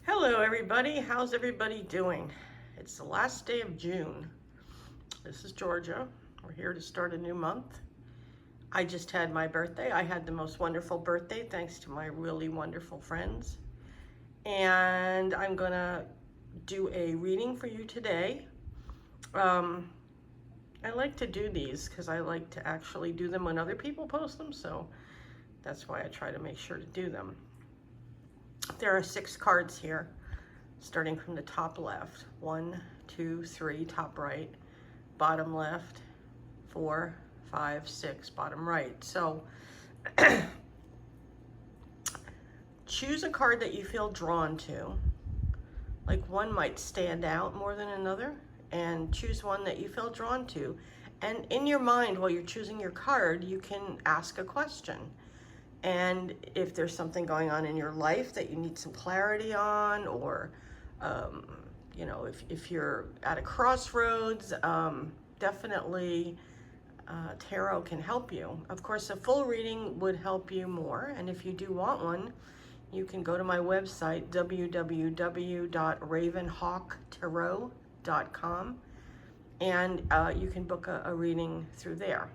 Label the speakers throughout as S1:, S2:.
S1: Hello everybody, how's everybody doing? It's the last day of June. This is Georgia. We're here to start a new month. I just had my birthday. I had the most wonderful birthday thanks to my really wonderful friends. And I'm gonna do a reading for you today. I like to do these because I like to actually do them when other people post them, so that's why I try to make sure to do them. There are 6 cards here, starting from the top left. 1, 2, 3, top right, bottom left, 4, 5, 6, bottom right. So choose a card that you feel drawn to. Like one might stand out more than another, and choose one that you feel drawn to. And in your mind, while you're choosing your card, you can ask a question. And if there's something going on in your life that you need some clarity on, or you know, if you're at a crossroads, definitely tarot can help you. Of course, a full reading would help you more, and if you do want one, you can go to my website, www.ravenhawktarot.com, and you can book a reading through there.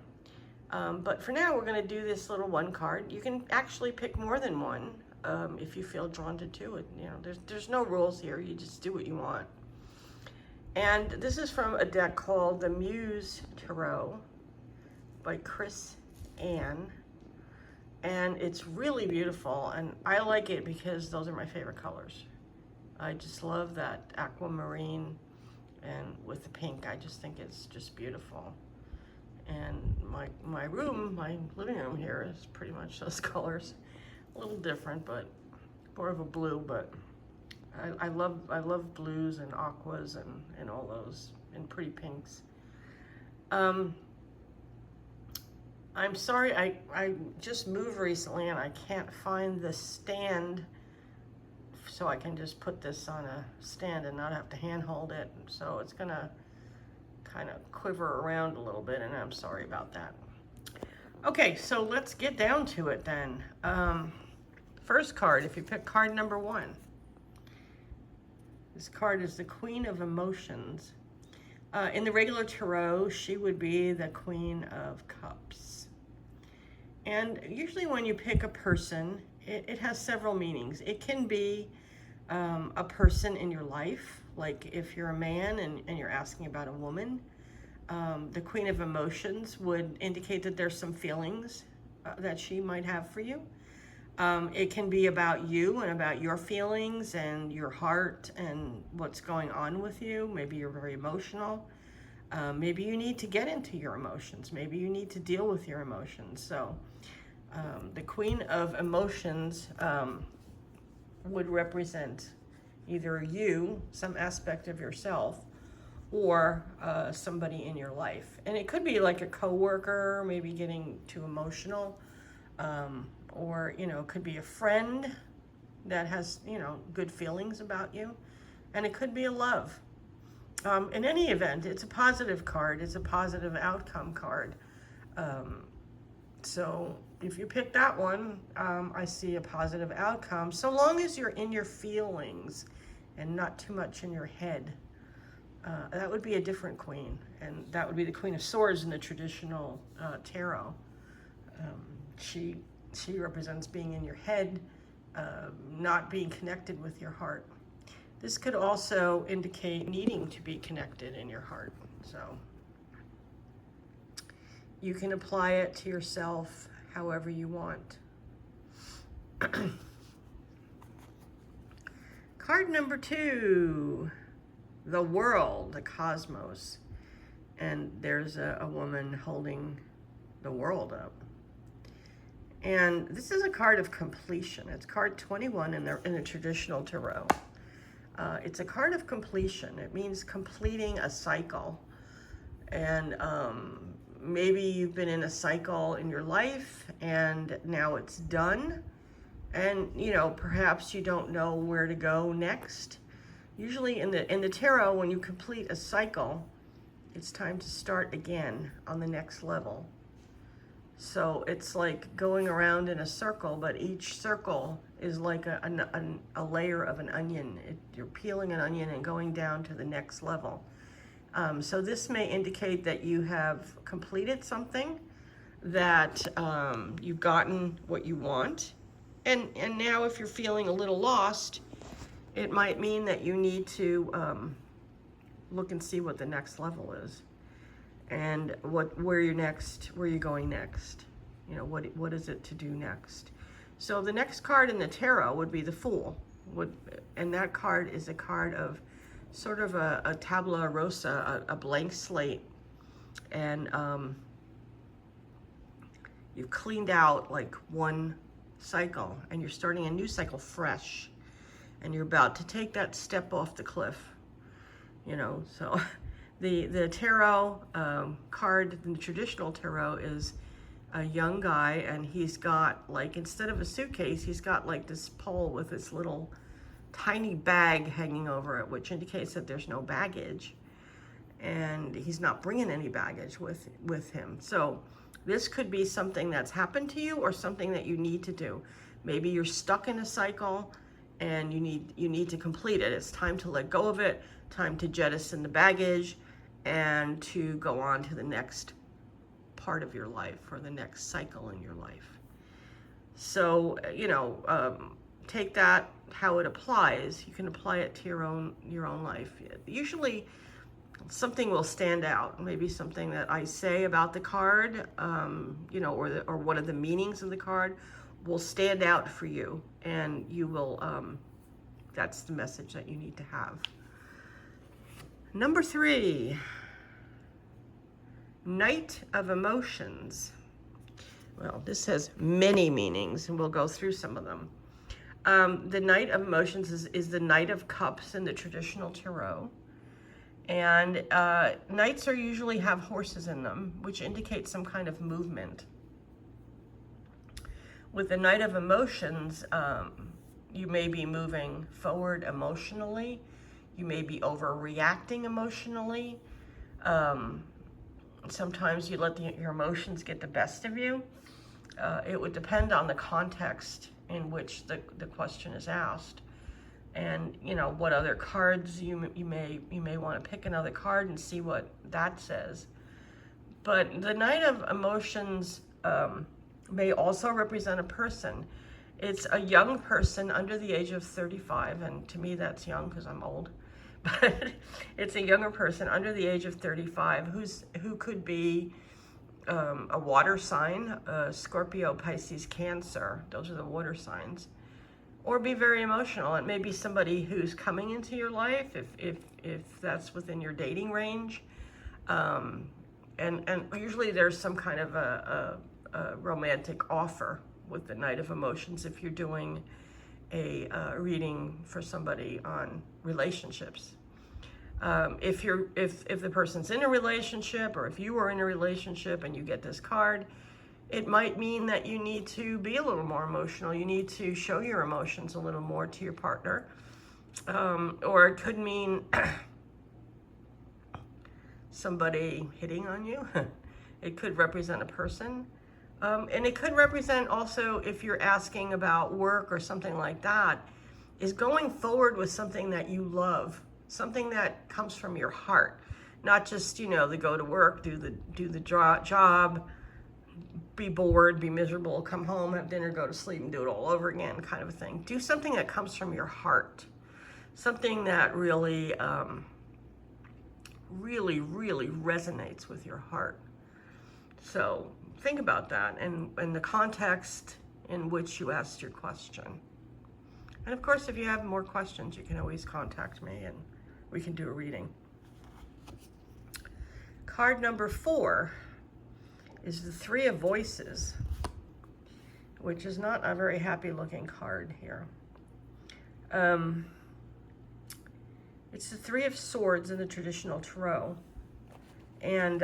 S1: But for now, we're going to do this little one card. You can actually pick more than one if you feel drawn to do it. You know, there's no rules here. You just do what you want. And this is from a deck called the Muse Tarot by Chris Ann. And it's really beautiful, and I like it because those are my favorite colors. I just love that aquamarine, and with the pink, I just think it's just beautiful. And my room, my living room here is pretty much those colors. A little different, but more of a blue, but I love blues and aquas and all those, and pretty pinks. I'm sorry, I just moved recently and I can't find the stand so I can just put this on a stand and not have to handhold it. So it's gonna kind of quiver around a little bit, and I'm sorry about that. Okay, so let's get down to it then. First card, if you pick card number 1, this card is the Queen of Emotions. In the regular tarot, she would be the Queen of Cups. And usually when you pick a person, it has several meanings. It can be a person in your life, like if you're a man and you're asking about a woman. The Queen of Emotions would indicate that there's some feelings that she might have for you. It can be about you and about your feelings and your heart and what's going on with you. Maybe you're very emotional. Maybe you need to get into your emotions. Maybe you need to deal with your emotions. So the Queen of Emotions would represent either you, some aspect of yourself, or somebody in your life. And it could be like a coworker, maybe getting too emotional, or, you know, it could be a friend that has, you know, good feelings about you. And it could be a love. In any event, it's a positive card. It's a positive outcome card. So if you pick that one, I see a positive outcome, so long as you're in your feelings and not too much in your head. That would be a different queen, and that would be the Queen of Swords in the traditional tarot. She represents being in your head, not being connected with your heart. This could also indicate needing to be connected in your heart. So you can apply it to yourself however you want. Card number 2, the world, the cosmos. And there's a woman holding the world up. And this is a card of completion. It's card 21 in the traditional tarot. It's a card of completion. It means completing a cycle. And maybe you've been in a cycle in your life and now it's done. And, you know, perhaps you don't know where to go next. Usually in the tarot, when you complete a cycle, it's time to start again on the next level. So it's like going around in a circle, but each circle is like a layer of an onion. You're peeling an onion and going down to the next level. So this may indicate that you have completed something, that you've gotten what you want. And now if you're feeling a little lost, it might mean that you need to look and see what the next level is, and where you're going next. You know, what is it to do next? So the next card in the tarot would be the Fool. And that card is a card of sort of a tabula rasa, a blank slate. And you've cleaned out like one cycle and you're starting a new cycle fresh. And you're about to take that step off the cliff. You know, so the tarot card, the traditional tarot, is a young guy, and he's got, like, instead of a suitcase, he's got like this pole with this little tiny bag hanging over it, which indicates that there's no baggage, and he's not bringing any baggage with him. So this could be something that's happened to you or something that you need to do. Maybe you're stuck in a cycle and you need to complete it. It's time to let go of it, time to jettison the baggage, and to go on to the next part of your life, or the next cycle in your life. So, you know, take that how it applies. You can apply it to your own life. Usually something will stand out, maybe something that I say about the card, you know, or one of the meanings of the card will stand out for you, and you will, that's the message that you need to have. Number 3, Knight of Emotions. Well, this has many meanings, and we'll go through some of them. The Knight of Emotions is the Knight of Cups in the traditional tarot. And knights usually have horses in them, which indicates some kind of movement. With the Knight of Emotions, you may be moving forward emotionally. You may be overreacting emotionally. Sometimes you let your emotions get the best of you. It would depend on the context in which the question is asked, and you know what other cards you may want to pick another card and see what that says. But the Knight of Emotions may also represent a person. It's a young person under the age of 35, and to me that's young because I'm old. But it's a younger person under the age of 35 who could be a water sign, Scorpio, Pisces, Cancer. Those are the water signs. Or be very emotional. It may be somebody who's coming into your life, if that's within your dating range. And usually there's some kind of a romantic offer with the Knight of Emotions if you're doing a reading for somebody on relationships. If the person's in a relationship, or if you are in a relationship and you get this card, it might mean that you need to be a little more emotional. You need to show your emotions a little more to your partner. Or it could mean somebody hitting on you. It could represent a person. And it could represent also, if you're asking about work or something like that, is going forward with something that you love, something that comes from your heart, not just, you know, the go to work, do the job, be bored, be miserable, come home, have dinner, go to sleep, and do it all over again, kind of a thing. Do something that comes from your heart, something that really, really, really resonates with your heart. So think about that and the context in which you asked your question. And of course, if you have more questions, you can always contact me and we can do a reading. Card number 4 is the Three of Voices, which is not a very happy looking card here. It's the Three of Swords in the traditional tarot. And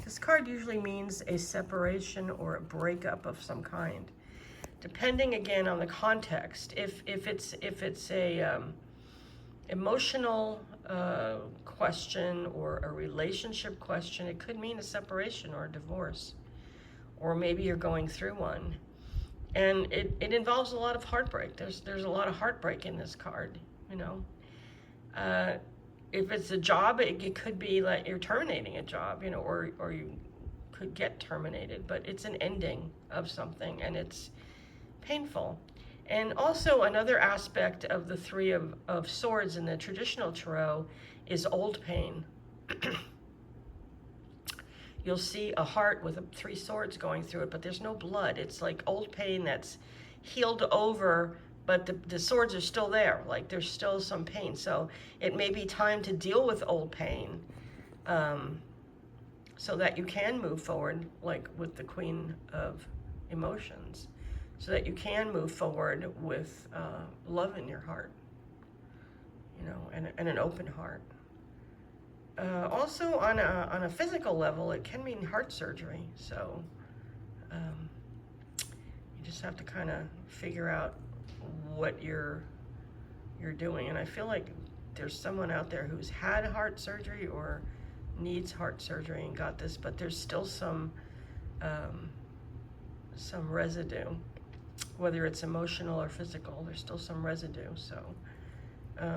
S1: this card usually means a separation or a breakup of some kind, depending again on the context. If it's a emotional question or a relationship question, it could mean a separation or a divorce, or maybe you're going through one. And it involves a lot of heartbreak. There's a lot of heartbreak in this card, you know. If it's a job, it could be like you're terminating a job, you know, or you could get terminated, but it's an ending of something, and it's painful. And also another aspect of the Three of Swords in the traditional tarot is old pain. You'll see a heart with three swords going through it, but there's no blood. It's like old pain that's healed over, but the swords are still there. Like there's still some pain. So it may be time to deal with old pain, so that you can move forward, like with the Queen of Emotions, so that you can move forward with love in your heart, you know, and an open heart. Also, on a physical level, it can mean heart surgery. So you just have to kind of figure out what you're doing. And I feel like there's someone out there who's had heart surgery or needs heart surgery and got this, but there's still some residue, whether it's emotional or physical. There's still some residue. So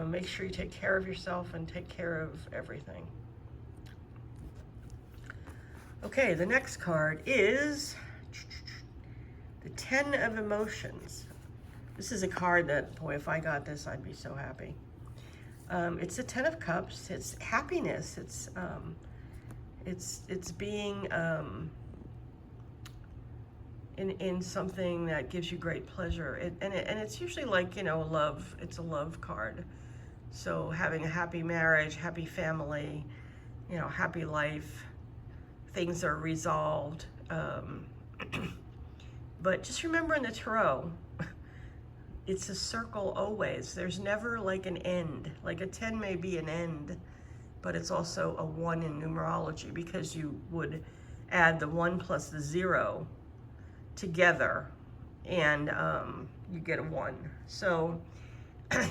S1: make sure you take care of yourself and take care of everything. Okay, the next card is the Ten of Emotions. This is a card that, boy, if I got this, I'd be so happy. It's the Ten of Cups. It's happiness. It's being in something that gives you great pleasure. And it's usually like, you know, love. It's a love card. So having a happy marriage, happy family, you know, happy life, things are resolved. But just remember in the tarot, it's a circle always. There's never like an end. Like a 10 may be an end, but it's also a 1 in numerology, because you would add the 1 plus the 0 together, and you get a 1. So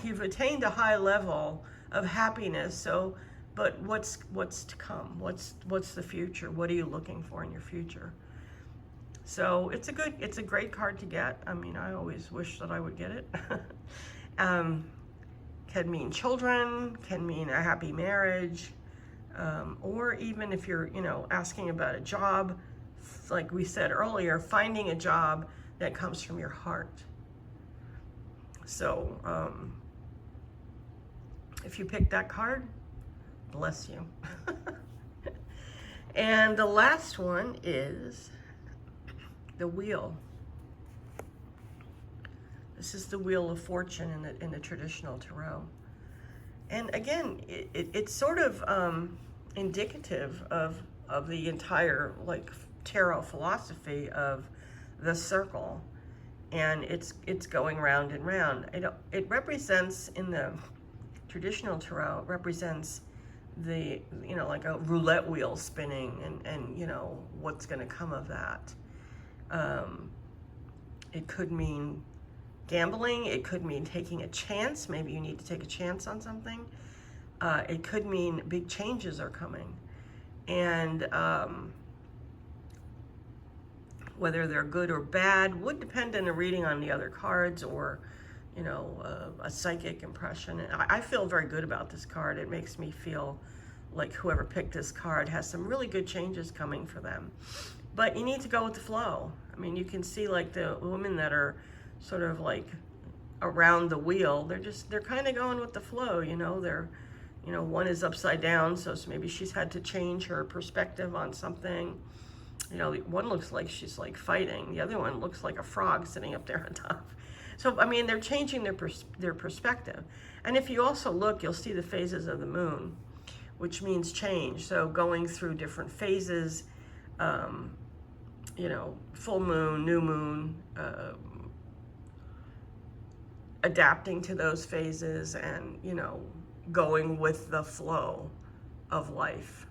S1: you've attained a high level of happiness. So, but what's to come? What's the future? What are you looking for in your future? So it's a great card to get. I mean, I always wish that I would get it. Can mean children, can mean a happy marriage, or even if you're, you know, asking about a job, like we said earlier, finding a job that comes from your heart. So if you pick that card, bless you. And the last one is the Wheel. This is the Wheel of Fortune in the traditional tarot. And again, it's sort of indicative of the entire like tarot philosophy of the circle. And it's going round and round. It represents, in the traditional tarot, it represents the, you know, like a roulette wheel spinning, and you know, what's going to come of that. It could mean gambling. It could mean taking a chance. Maybe you need to take a chance on something. It could mean big changes are coming. And whether they're good or bad would depend on a reading on the other cards, or, you know, a psychic impression. And I feel very good about this card. It makes me feel like whoever picked this card has some really good changes coming for them. But you need to go with the flow. I mean, you can see like the women that are sort of like around the wheel, they're kind of going with the flow, you know. They're, you know, one is upside down, so maybe she's had to change her perspective on something. You know, one looks like she's like fighting. The other one looks like a frog sitting up there on top. So, I mean, they're changing their perspective. And if you also look, you'll see the phases of the moon, which means change. So going through different phases, you know, full moon, new moon, adapting to those phases, and, you know, going with the flow of life.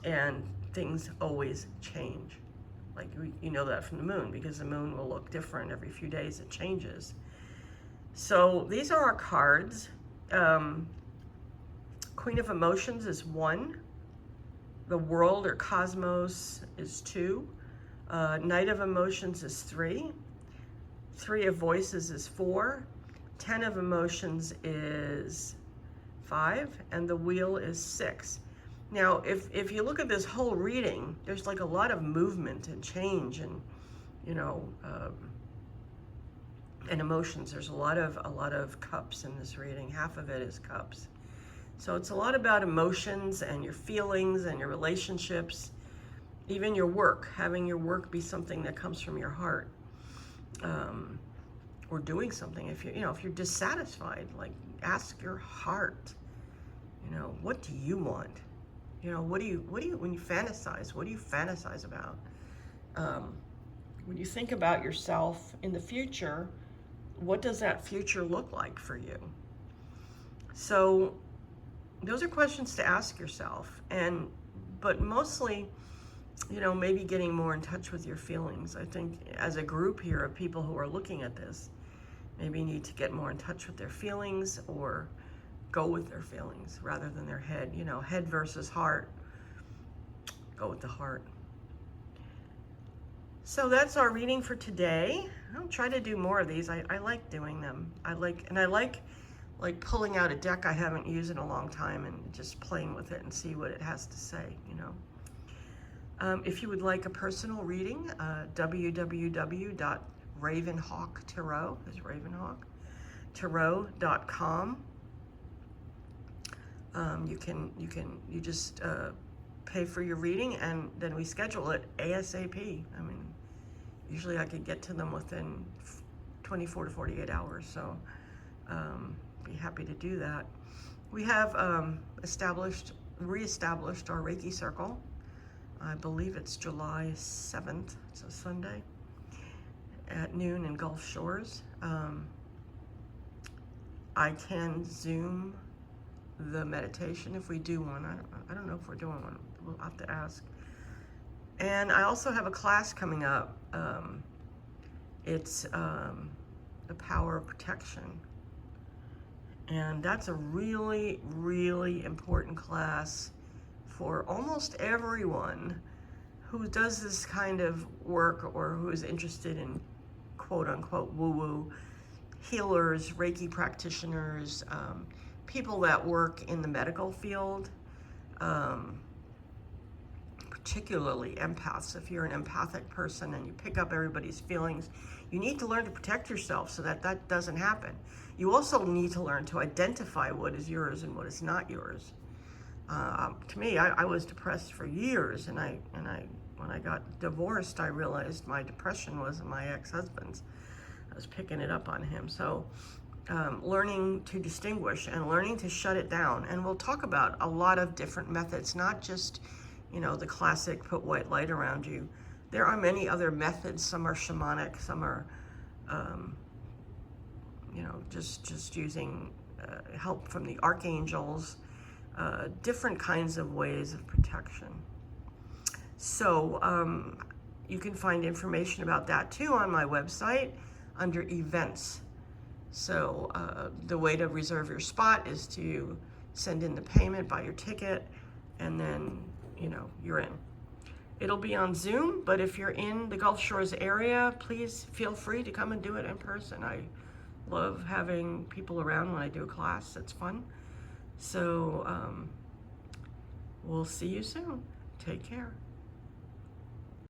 S1: And things always change. Like, you know that from the moon, because the moon will look different every few days. It changes. So these are our cards. Queen of Emotions is 1. The World or Cosmos is 2. Knight of Emotions is 3. 3 of voices is 4, 10 of emotions is 5, and the wheel is 6. Now, if you look at this whole reading, there's like a lot of movement and change and, you know, and emotions. There's a lot of cups in this reading. Half of it is cups. So it's a lot about emotions and your feelings and your relationships, even your work, having your work be something that comes from your heart, or doing something. If you're dissatisfied, like ask your heart, what do you want? What do you when you fantasize, what do you fantasize about? When you think about yourself in the future, what does that future look like for you? So those are questions to ask yourself, but mostly, maybe getting more in touch with your feelings. I think as a group here of people who are looking at this, maybe need to get more in touch with their feelings or go with their feelings rather than their head. Head versus heart. Go with the heart. So that's our reading for today. I'll try to do more of these. I like doing them. I like pulling out a deck I haven't used in a long time and just playing with it and see what it has to say, If you would like a personal reading, www.ravenhawktarot is Ravenhawk, tarot.com. You just pay for your reading, and then we schedule it ASAP. Usually I could get to them within 24 to 48 hours, so be happy to do that. We have reestablished our Reiki Circle. I believe it's July 7th, it's a Sunday, at noon in Gulf Shores. I can Zoom the meditation if we do one. I don't know if we're doing one. We'll have to ask. And I also have a class coming up. It's the Power of Protection. And that's a really, really important class for almost everyone who does this kind of work or who is interested in quote unquote woo-woo, healers, Reiki practitioners, people that work in the medical field, particularly empaths. If you're an empathic person and you pick up everybody's feelings, you need to learn to protect yourself so that that doesn't happen. You also need to learn to identify what is yours and what is not yours. To me, I was depressed for years, and when I got divorced, I realized my depression was my ex-husband's. I was picking it up on him. So learning to distinguish and learning to shut it down. And we'll talk about a lot of different methods, not just, the classic put white light around you. There are many other methods. Some are shamanic, some are, just using help from the archangels, different kinds of ways of protection. So you can find information about that too on my website under events. So the way to reserve your spot is to send in the payment, buy your ticket, and then, you're in. It'll be on Zoom, but if you're in the Gulf Shores area, please feel free to come and do it in person. I love having people around when I do a class. It's fun. So we'll see you soon. Take care.